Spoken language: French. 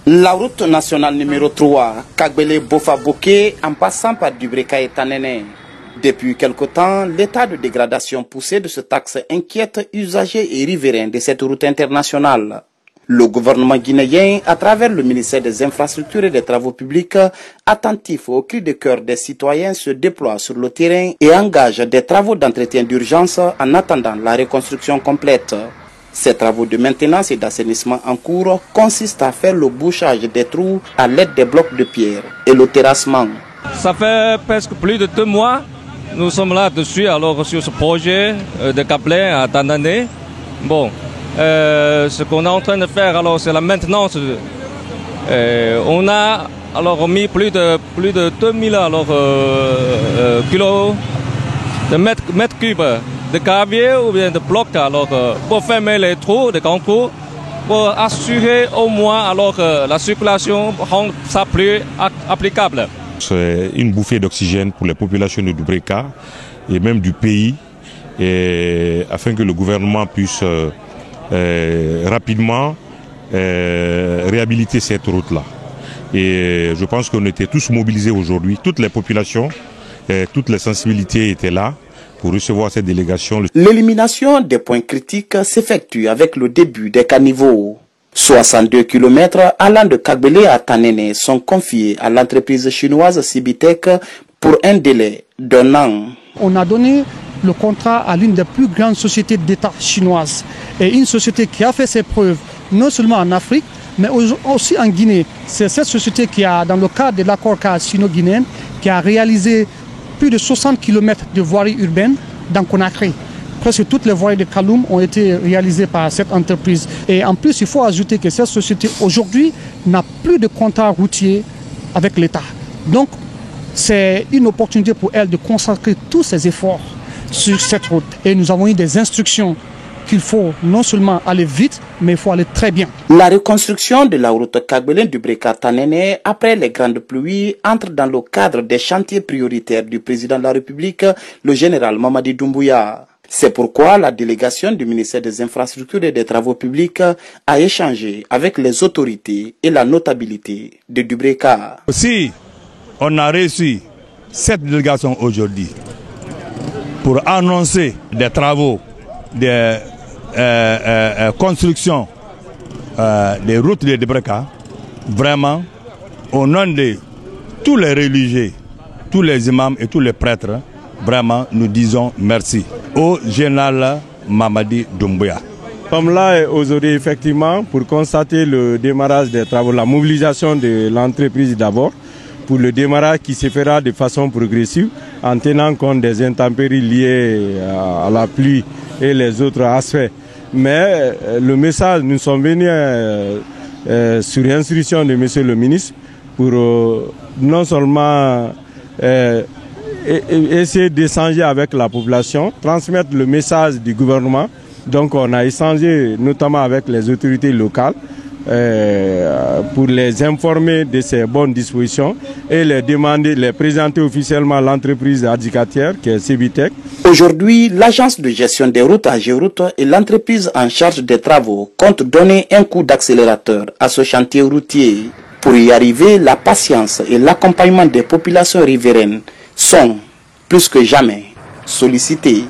La route nationale numéro 3, Kagbele-Bofa-Boké, en passant par Dubreka et Tanene. Depuis quelque temps, l'état de dégradation poussé de cet axe inquiète usagers et riverains de cette route internationale. Le gouvernement guinéen, à travers le ministère des Infrastructures et des Travaux publics, attentif au cri de cœur des citoyens, se déploie sur le terrain et engage des travaux d'entretien d'urgence en attendant la reconstruction complète. Ces travaux de maintenance et d'assainissement en cours consistent à faire le bouchage des trous à l'aide des blocs de pierre et le terrassement. Ça fait presque plus de 2 mois. Nous sommes là-dessus, alors sur ce projet de Kablé à Tanane. Bon, ce qu'on est en train de faire, alors c'est la maintenance. On a alors mis plus de 2000 kilos de mètres cubes de gravier ou bien de blocs, alors pour fermer les trous de concours, pour assurer au moins alors la circulation rend ça plus applicable. C'est une bouffée d'oxygène pour les populations de Dubreka et même du pays, afin que le gouvernement puisse rapidement réhabiliter cette route-là. Et je pense qu'on était tous mobilisés aujourd'hui, toutes les populations, toutes les sensibilités étaient là pour recevoir cette délégation. L'élimination des points critiques s'effectue avec le début des caniveaux. 62 km allant de Kagbele à Tanene sont confiés à l'entreprise chinoise Cibitec pour un délai d'1 an. On a donné le contrat à l'une des plus grandes sociétés d'État chinoises et une société qui a fait ses preuves non seulement en Afrique mais aussi en Guinée. C'est cette société qui a, dans le cadre de l'accord sino-guinéen, qui a réalisé plus de 60 km de voirie urbaine dans Conakry. Presque toutes les voiries de Kaloum ont été réalisées par cette entreprise. Et en plus, il faut ajouter que cette société aujourd'hui n'a plus de contrat routier avec l'État. Donc, c'est une opportunité pour elle de consacrer tous ses efforts sur cette route. Et nous avons eu des instructions qu'il faut non seulement aller vite, mais il faut aller très bien. La reconstruction de la route Kagbele-Dubreka-Tanene après les grandes pluies entre dans le cadre des chantiers prioritaires du président de la République, le général Mamadi Doumbouya. C'est pourquoi la délégation du ministère des Infrastructures et des Travaux publics a échangé avec les autorités et la notabilité de Dubreka. Aussi, on a reçu cette délégation aujourd'hui pour annoncer des travaux de construction des routes de Dubreka. Vraiment, au nom de tous les religieux, tous les imams et tous les prêtres, vraiment, nous disons merci au général Mamadi Doumbouya. Nous sommes là aujourd'hui effectivement pour constater le démarrage des travaux, la mobilisation de l'entreprise d'abord, pour le démarrage qui se fera de façon progressive en tenant compte des intempéries liées à la pluie et les autres aspects. Mais le message, nous sommes venus sur instruction de M. le ministre pour non seulement essayer d'échanger avec la population, transmettre le message du gouvernement. Donc on a échangé notamment avec les autorités locales pour les informer de ces bonnes dispositions et les demander, les présenter officiellement à l'entreprise adjudicataire qui est Cibitec. Aujourd'hui, l'agence de gestion des routes AGERoute et l'entreprise en charge des travaux comptent donner un coup d'accélérateur à ce chantier routier. Pour y arriver, la patience et l'accompagnement des populations riveraines sont plus que jamais sollicités.